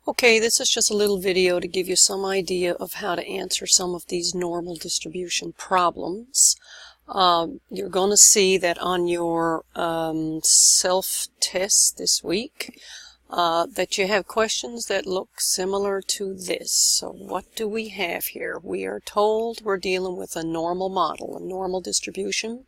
Okay, this is just a little video to give you some idea of how to answer some of these normal distribution problems. You're going to see that on your self-test this week that you have questions that look similar to this. So what do we have here? We are told we're dealing with a normal model, a normal distribution.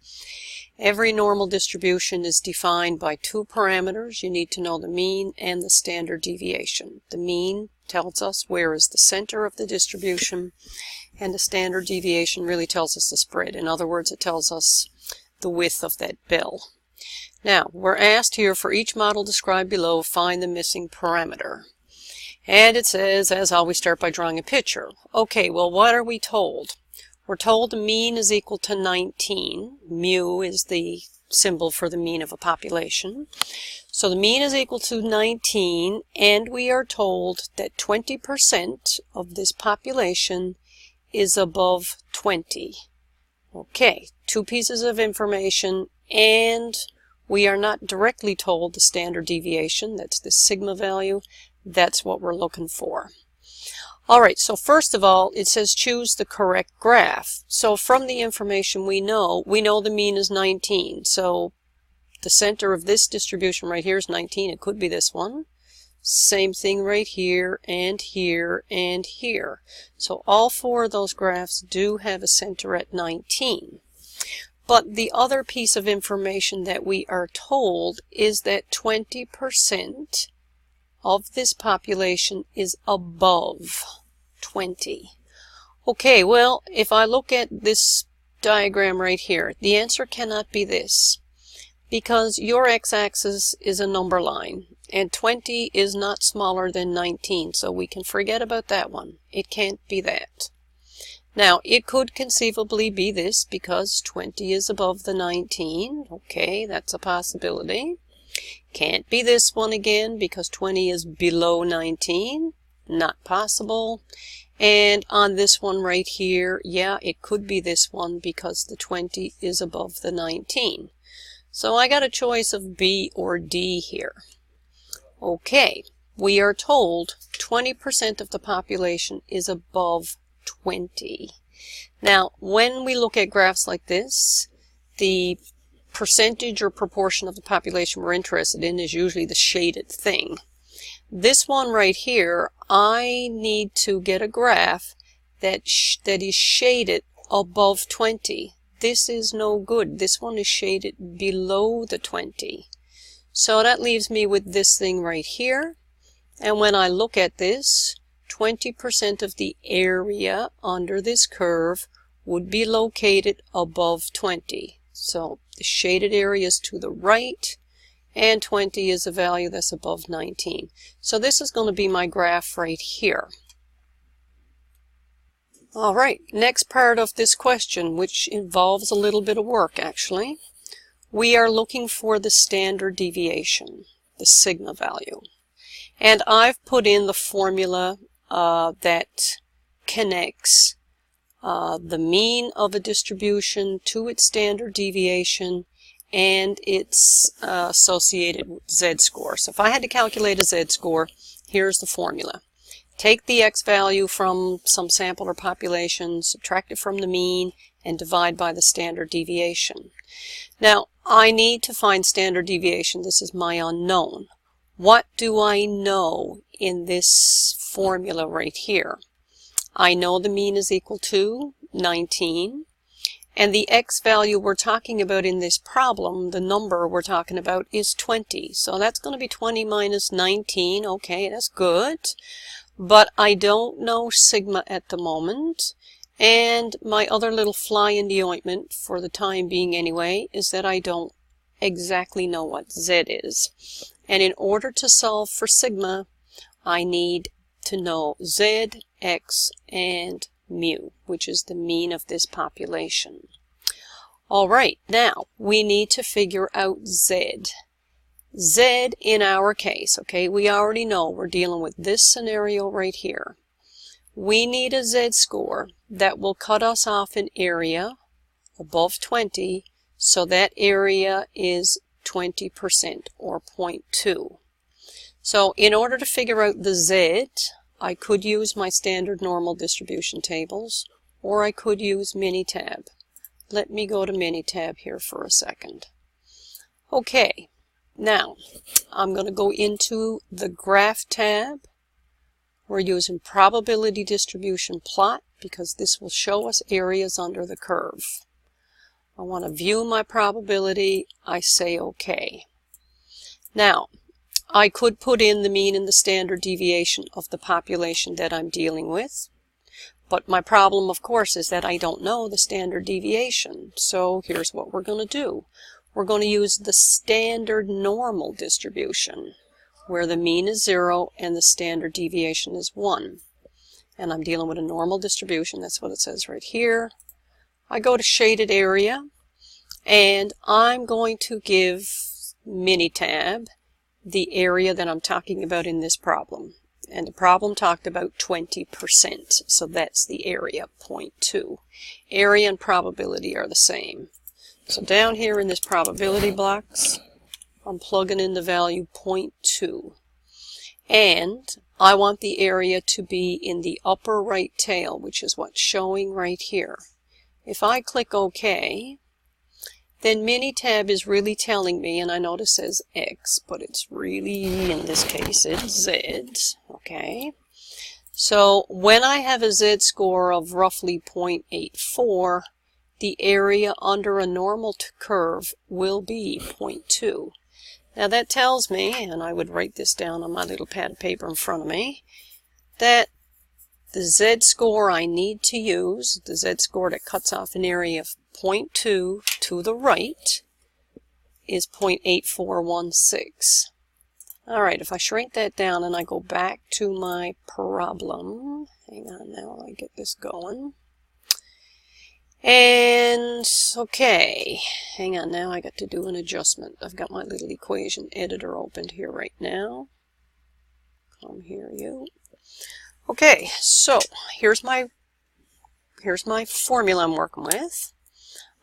Every normal distribution is defined by two parameters. You need to know the mean and the standard deviation. The mean tells us where is the center of the distribution, and the standard deviation really tells us the spread. In other words, it tells us the width of that bell. Now, we're asked here for each model described below, find the missing parameter. And it says, as always, start by drawing a picture. Okay, well, what are we told? We're told the mean is equal to 19. Mu is the symbol for the mean of a population. So the mean is equal to 19, and we are told that 20% of this population is above 20. Okay, two pieces of information, and we are not directly told the standard deviation. That's the sigma value. That's what we're looking for. Alright, so first of all, it says choose the correct graph. So from the information we know the mean is 19. So the center of this distribution right here is 19. It could be this one. Same thing right here, and here, and here. So all four of those graphs do have a center at 19. But the other piece of information that we are told is that 20% of this population is above 20. Okay, well, if I look at this diagram right here, the answer cannot be this, because your x-axis is a number line, and 20 is not smaller than 19, so we can forget about that one. It can't be that. Now, it could conceivably be this, because 20 is above the 19. Okay, that's a possibility. Can't be this one again, because 20 is below 19. Not possible. And on this one right here, yeah, it could be this one, because the 20 is above the 19. So I got a choice of B or D here. Okay, we are told 20% of the population is above 20. Now, when we look at graphs like this, the percentage or proportion of the population we're interested in is usually the shaded thing. This one right here, I need to get a graph that is shaded above 20. This is no good. This one is shaded below the 20. So that leaves me with this thing right here. And when I look at this, 20% of the area under this curve would be located above 20. So the shaded area is to the right, and 20 is a value that's above 19. So this is going to be my graph right here. Alright, next part of this question, which involves a little bit of work actually. We are looking for the standard deviation, the sigma value. And I've put in the formula that connects the mean of a distribution to its standard deviation and its associated z-score. So if I had to calculate a z-score, here's the formula. Take the x value from some sample or population, subtract it from the mean, and divide by the standard deviation. Now, I need to find standard deviation. This is my unknown. What do I know in this formula right here? I know the mean is equal to 19. And the x value we're talking about in this problem, the number we're talking about, is 20. So that's going to be 20 minus 19. Okay, that's good. But I don't know sigma at the moment. And my other little fly in the ointment, for the time being anyway, is that I don't exactly know what z is. And in order to solve for sigma, I need to know z, x, and mu, which is the mean of this population. Alright, now we need to figure out z. Z in our case, okay, we already know we're dealing with this scenario right here. We need a z-score that will cut us off an area above 20, so that area is 20% or 0.2. So in order to figure out the Z, I could use my standard normal distribution tables, or I could use Minitab. Let me go to Minitab here for a second. Okay, now I'm going to go into the Graph tab. We're using Probability Distribution Plot because this will show us areas under the curve. I want to view my probability. I say OK. Now, I could put in the mean and the standard deviation of the population that I'm dealing with. But my problem, of course, is that I don't know the standard deviation. So here's what we're going to do. We're going to use the standard normal distribution, where the mean is 0 and the standard deviation is 1. And I'm dealing with a normal distribution. That's what it says right here. I go to shaded area, and I'm going to give Minitab the area that I'm talking about in this problem. And the problem talked about 20%, so that's the area, 0.2. Area and probability are the same. So down here in this probability box, I'm plugging in the value 0.2. And I want the area to be in the upper right tail, which is what's showing right here. If I click OK, then Minitab is really telling me, and I know it says X, but it's really, in this case, it's Z. Okay. So when I have a Z-score of roughly 0.84, the area under a normal curve will be 0.2. Now that tells me, and I would write this down on my little pad of paper in front of me, that the Z-score I need to use, the Z-score that cuts off an area of 0.2 to the right, is 0.8416. Alright, if I shrink that down and I go back to my problem, hang on now while I get this going. And, okay, hang on now, I got to do an adjustment. I've got my little equation editor opened here right now. Come here, you. Okay, so here's my formula I'm working with.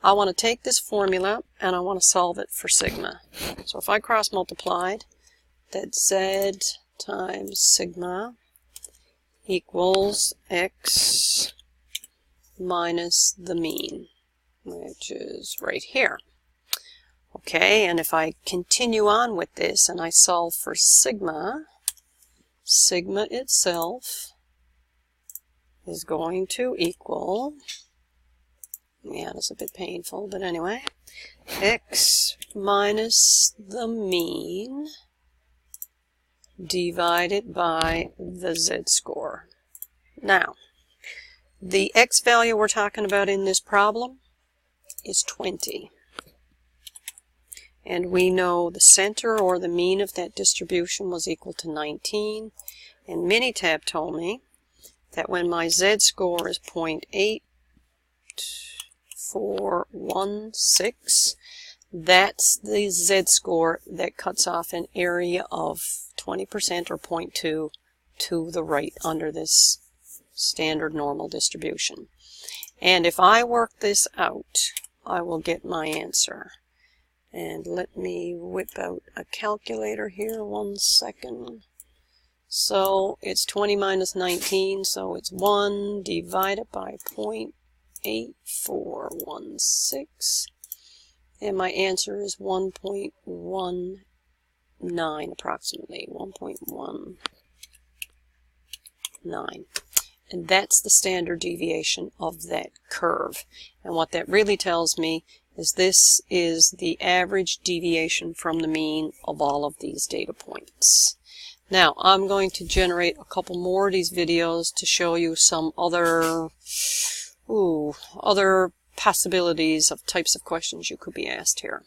I want to take this formula and I want to solve it for sigma. So if I cross multiplied, that's Z times sigma equals X minus the mean, which is right here. Okay, and if I continue on with this and I solve for sigma, sigma itself is going to equal, yeah, that's a bit painful, but anyway, X minus the mean divided by the Z-score. Now, the X value we're talking about in this problem is 20. And we know the center or the mean of that distribution was equal to 19. And Minitab told me that when my Z-score is 0.8416, that's the Z-score that cuts off an area of 20% or 0.2 to the right under this standard normal distribution. And if I work this out, I will get my answer. And let me whip out a calculator here, 1 second. So it's 20 minus 19, so it's 1 divided by 0.8416. And my answer is 1.19 approximately, 1.19. And that's the standard deviation of that curve. And what that really tells me is this is the average deviation from the mean of all of these data points. Now, I'm going to generate a couple more of these videos to show you some other possibilities of types of questions you could be asked here.